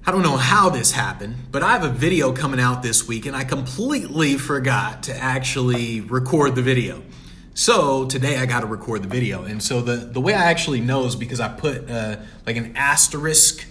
I don't know how this happened, but I have a video coming out this week and I completely forgot to actually record the video. So today I got to record the video. And so the way I actually know is because I put like an asterisk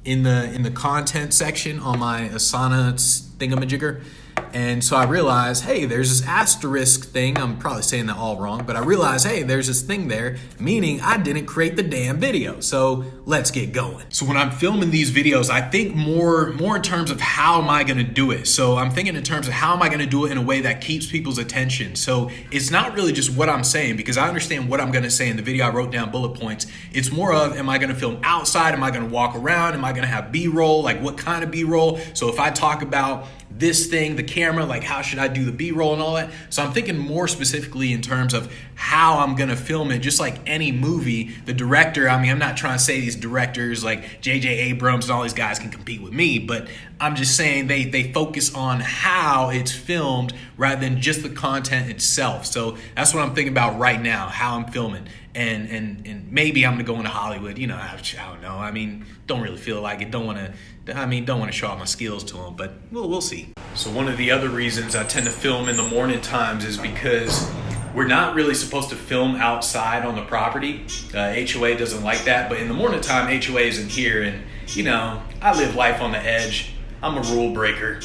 in the content section on my Asana thingamajigger. And so I realized, hey, there's this asterisk thing. I'm probably saying that all wrong, but I realized, hey, there's this thing there, meaning I didn't create the damn video. So let's get going. So when I'm filming these videos, I think more in terms of how am I gonna do it? So I'm thinking in terms of how am I gonna do it in a way that keeps people's attention. So it's not really just what I'm saying, because I understand what I'm gonna say in the video. I wrote down bullet points. It's more of, am I gonna film outside? Am I gonna walk around? Am I gonna have B-roll? Like what kind of B-roll? So if I talk about this thing, the camera, like how should I do the B-roll and all that? So I'm thinking more specifically in terms of how I'm gonna film it. Just like any movie, the director, I mean, I'm not trying to say these directors like J.J. Abrams and all these guys can compete with me, but I'm just saying they focus on how it's filmed rather than just the content itself. So that's what I'm thinking about right now, how I'm filming. And maybe I'm gonna go into Hollywood, you know, I don't know. I mean, don't really feel like it. Don't want to show off my skills to them, but we'll see. So one of the other reasons I tend to film in the morning times is because we're not really supposed to film outside on the property. HOA doesn't like that, but in the morning time, HOA isn't here, and you know, I live life on the edge. I'm a rule breaker.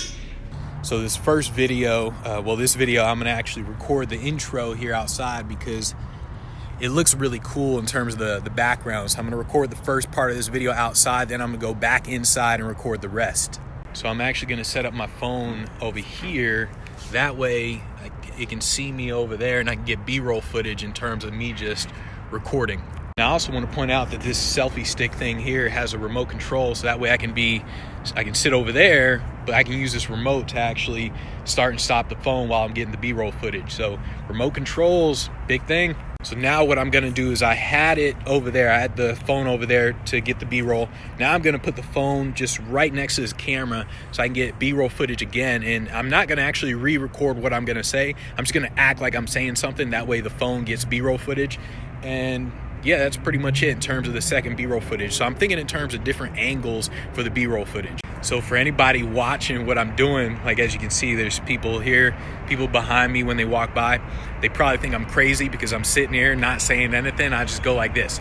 So this first video, this video, I'm gonna actually record the intro here outside because it looks really cool in terms of the background. So I'm gonna record the first part of this video outside, then I'm gonna go back inside and record the rest. So I'm actually gonna set up my phone over here. That way it can see me over there and I can get B-roll footage in terms of me just recording. Now I also want to point out that this selfie stick thing here has a remote control, so that way I can sit over there, but I can use this remote to actually start and stop the phone while I'm getting the B-roll footage. So remote controls, big thing. So now what I'm gonna do is I had it over there. I had the phone over there to get the B-roll. Now I'm gonna put the phone just right next to this camera so I can get B-roll footage again. And I'm not gonna actually re-record what I'm gonna say. I'm just gonna act like I'm saying something. That way the phone gets B-roll footage. And yeah, that's pretty much it in terms of the second B-roll footage. So I'm thinking in terms of different angles for the B-roll footage. So for anybody watching what I'm doing, like as you can see, there's people here, people behind me when they walk by. They probably think I'm crazy because I'm sitting here not saying anything. I just go like this.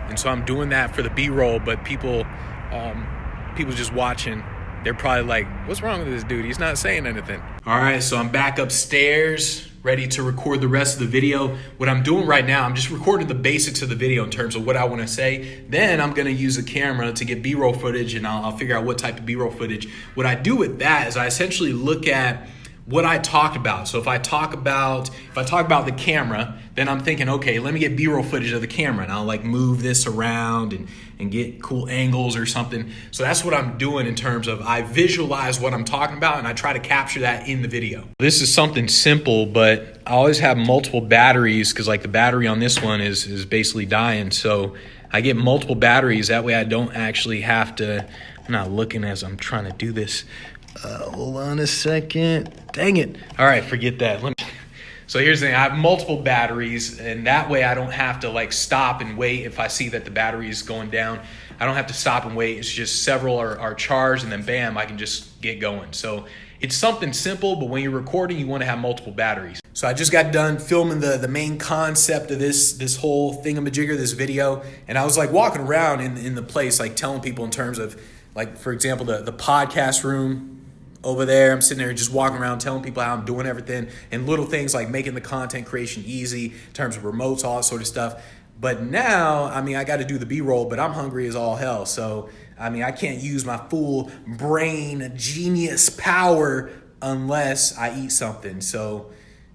And so I'm doing that for the B-roll, but people just watching, they're probably like, what's wrong with this dude? He's not saying anything. All right, so I'm back upstairs, ready to record the rest of the video. What I'm doing right now, I'm just recording the basics of the video in terms of what I want to say. Then I'm going to use a camera to get B-roll footage, and I'll figure out what type of B-roll footage. What I do with that is I essentially look at what I talked about. So if I talk about the camera, then I'm thinking, okay, let me get B-roll footage of the camera, and I'll like move this around and get cool angles or something. So that's what I'm doing in terms of I visualize what I'm talking about and I try to capture that in the video. This is something simple, but I always have multiple batteries because like the battery on this one is basically dying. So I get multiple batteries. That way I don't actually have to, I'm not looking as I'm trying to do this. Hold on a second. Dang it. All right, forget that. So here's the thing. I have multiple batteries, and that way I don't have to like stop and wait if I see that the battery is going down. I don't have to stop and wait. It's just several are charged, and then bam, I can just get going. So it's something simple, but when you're recording, you want to have multiple batteries. So I just got done filming the main concept of this whole thingamajigger, this video, and I was like walking around in the place, like telling people in terms of, like, for example, the podcast room over there. I'm sitting there just walking around telling people how I'm doing everything and little things like making the content creation easy in terms of remotes, all that sort of stuff. But now, I mean, I got to do the B-roll, but I'm hungry as all hell. So, I mean, I can't use my full brain genius power unless I eat something. So,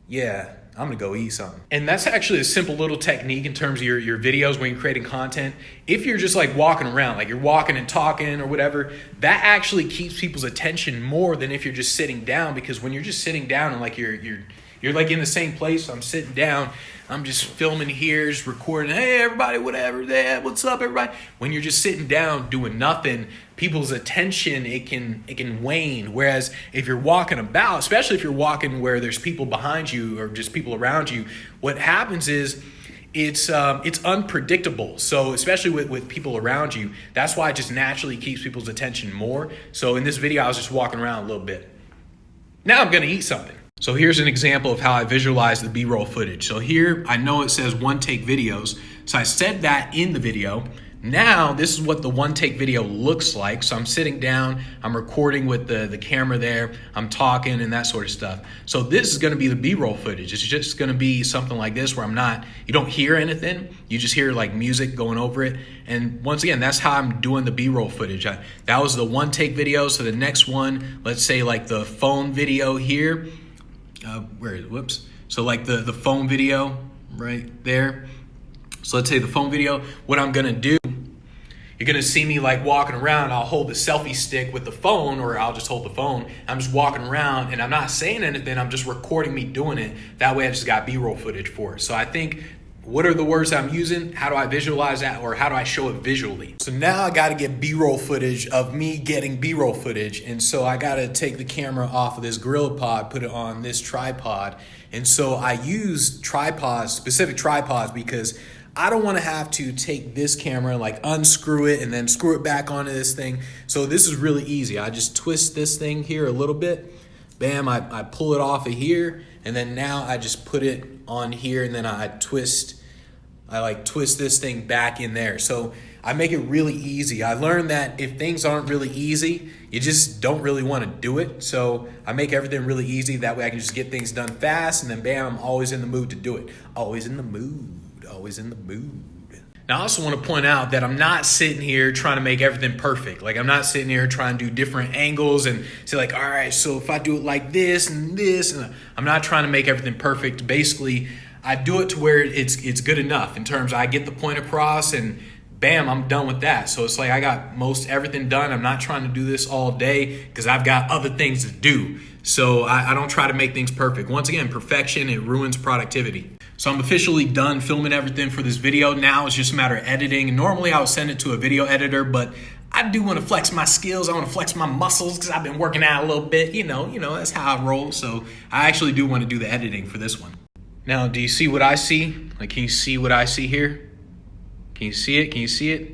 yeah, I'm gonna go eat something. And that's actually a simple little technique in terms of your videos when you're creating content. If you're just like walking around, like you're walking and talking or whatever, that actually keeps people's attention more than if you're just sitting down, because when you're just sitting down and like you're like in the same place, I'm sitting down, I'm just filming here, just recording, hey everybody, whatever, yeah, what's up everybody? When you're just sitting down doing nothing, people's attention, it can wane. Whereas if you're walking about, especially if you're walking where there's people behind you or just people around you, what happens is it's unpredictable. So especially with people around you, that's why it just naturally keeps people's attention more. So in this video, I was just walking around a little bit. Now I'm gonna eat something. So here's an example of how I visualize the B-roll footage. So here, I know it says one take videos. So I said that in the video. Now, this is what the one take video looks like. So I'm sitting down, I'm recording with the camera there, I'm talking and that sort of stuff. So this is gonna be the B-roll footage. It's just gonna be something like this where you don't hear anything, you just hear like music going over it. And once again, that's how I'm doing the B-roll footage. That was the one take video. So the next one, let's say like the phone video here. Where is it? Whoops. So like the phone video right there. So let's say the phone video, what I'm gonna do, you're gonna see me like walking around, I'll hold the selfie stick with the phone, or I'll just hold the phone. I'm just walking around and I'm not saying anything, I'm just recording me doing it. That way I just got B-roll footage for it. So I think, what are the words I'm using? How do I visualize that, or how do I show it visually? So now I gotta get B-roll footage of me getting B-roll footage. And so I gotta take the camera off of this GorillaPod, put it on this tripod. And so I use tripods, specific tripods, because I don't wanna have to take this camera, like unscrew it and then screw it back onto this thing. So this is really easy. I just twist this thing here a little bit. Bam, I pull it off of here. And then now I just put it on here, and then I twist this thing back in there. So I make it really easy. I learned that if things aren't really easy, you just don't really want to do it. So I make everything really easy. That way I can just get things done fast, and then bam, I'm always in the mood to do it. Always in the mood, always in the mood. Now I also want to point out that I'm not sitting here trying to make everything perfect. Like I'm not sitting here trying to do different angles and say like, all right, so if I do it like this and this, and I'm not trying to make everything perfect. Basically, I do it to where it's good enough in terms of I get the point across and bam, I'm done with that. So it's like I got most everything done. I'm not trying to do this all day because I've got other things to do. So I don't try to make things perfect. Once again, perfection, it ruins productivity. So I'm officially done filming everything for this video. Now it's just a matter of editing. Normally I would send it to a video editor, but I do want to flex my skills. I want to flex my muscles because I've been working out a little bit. You know, that's how I roll. So I actually do want to do the editing for this one. Now, do you see what I see? Like, can you see what I see here? Can you see it? Can you see it?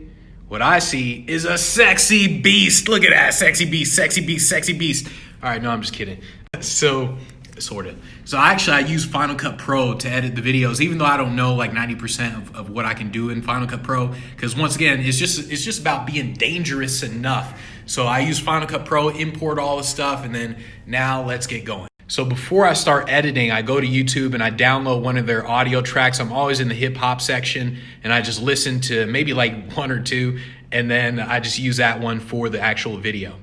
What I see is a sexy beast. Look at that, sexy beast, sexy beast, sexy beast. All right, no, I'm just kidding. So, sort of. So I use Final Cut Pro to edit the videos, even though I don't know like 90% of what I can do in Final Cut Pro. Because once again, it's just about being dangerous enough. So I use Final Cut Pro, import all the stuff, and then now let's get going. So before I start editing, I go to YouTube and I download one of their audio tracks. I'm always in the hip hop section, and I just listen to maybe like one or two, and then I just use that one for the actual video.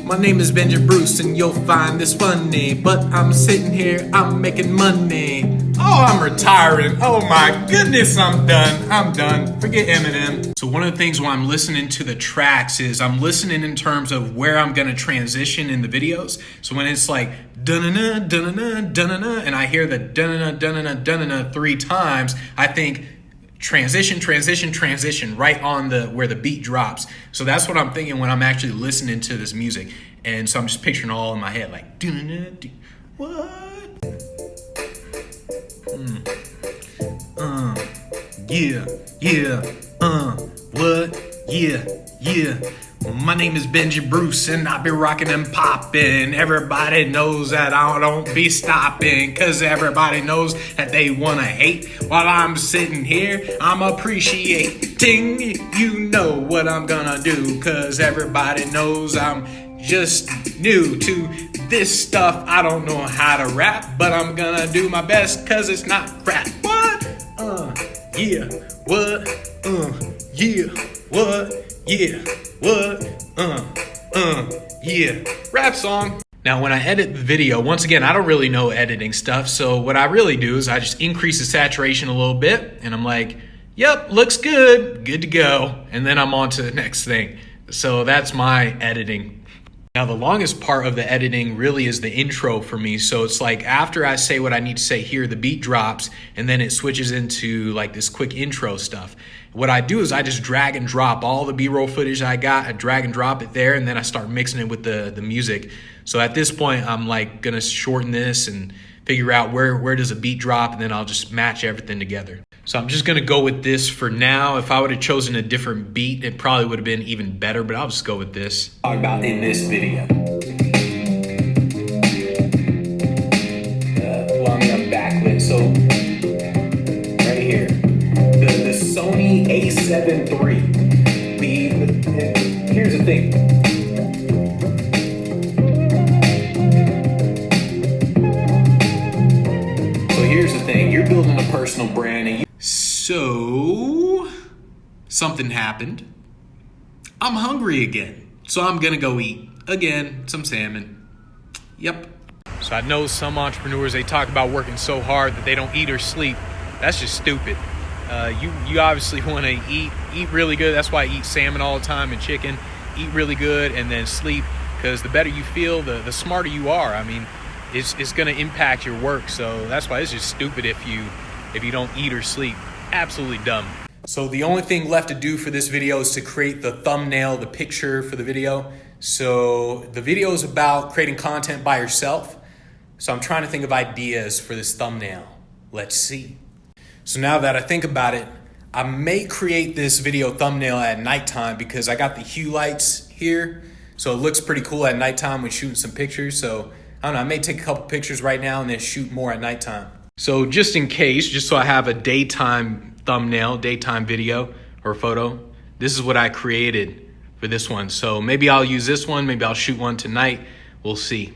My name is Benji Bruce, and you'll find this funny, but I'm sitting here, I'm making money. Oh, I'm retiring. Oh my goodness, I'm done. Forget Eminem. So one of the things when I'm listening to the tracks is I'm listening in terms of where I'm gonna transition in the videos. So when it's like dun-na-na, dun-na-na, dun-na-na, and I hear the dun-na-na, dun-na-na, dun-na-na 3 times, I think transition, transition, transition, right on where the beat drops. So that's what I'm thinking when I'm actually listening to this music. And so I'm just picturing it all in my head, like, what? Yeah. My name is Benji Bruce, and I be rocking and popping. Everybody knows that I don't be stopping, cause everybody knows that they wanna hate. While I'm sitting here, I'm appreciating. You know what I'm gonna do, cause everybody knows I'm just new to this stuff. I don't know how to rap, but I'm gonna do my best, cause it's not crap. What? Yeah. What? Yeah. What? Yeah. What? Yeah. Rap song. Now, when I edit the video, once again, I don't really know editing stuff. So what I really do is I just increase the saturation a little bit, and I'm like, yep, looks good to go. And then I'm on to the next thing. So that's my editing. Now, the longest part of the editing really is the intro for me. So it's like after I say what I need to say here, the beat drops and then it switches into like this quick intro stuff. What I do is I just drag and drop all the B-roll footage I got. I drag and drop it there and then I start mixing it with the music. So at this point, I'm like gonna shorten this and figure out where does a beat drop, and then I'll just match everything together. So I'm just gonna go with this for now. If I would have chosen a different beat, it probably would have been even better, but I'll just go with this. Talk about in this video. I'm backlit, so right here. The Sony A7 III. Here's the thing. Here's the thing, you're building a personal brand and so something happened. I'm hungry again. So I'm gonna go eat again some salmon. Yep. So I know some entrepreneurs, they talk about working so hard that they don't eat or sleep. That's just stupid. You obviously want to eat really good. That's why I eat salmon all the time and chicken. Eat really good and then sleep, because the better you feel, the smarter you are. I mean, it's going to impact your work. So that's why it's just stupid if you don't eat or sleep. Absolutely dumb. So the only thing left to do for this video is to create the thumbnail, the picture for the video. So the video is about creating content by yourself. So I'm trying to think of ideas for this thumbnail. Let's see. So now that I think about it, I may create this video thumbnail at nighttime because I got the hue lights here. So it looks pretty cool at nighttime when shooting some pictures. So I don't know, I may take a couple pictures right now and then shoot more at nighttime. So just in case, just so I have a daytime thumbnail, daytime video or photo, this is what I created for this one. So maybe I'll use this one, maybe I'll shoot one tonight. We'll see.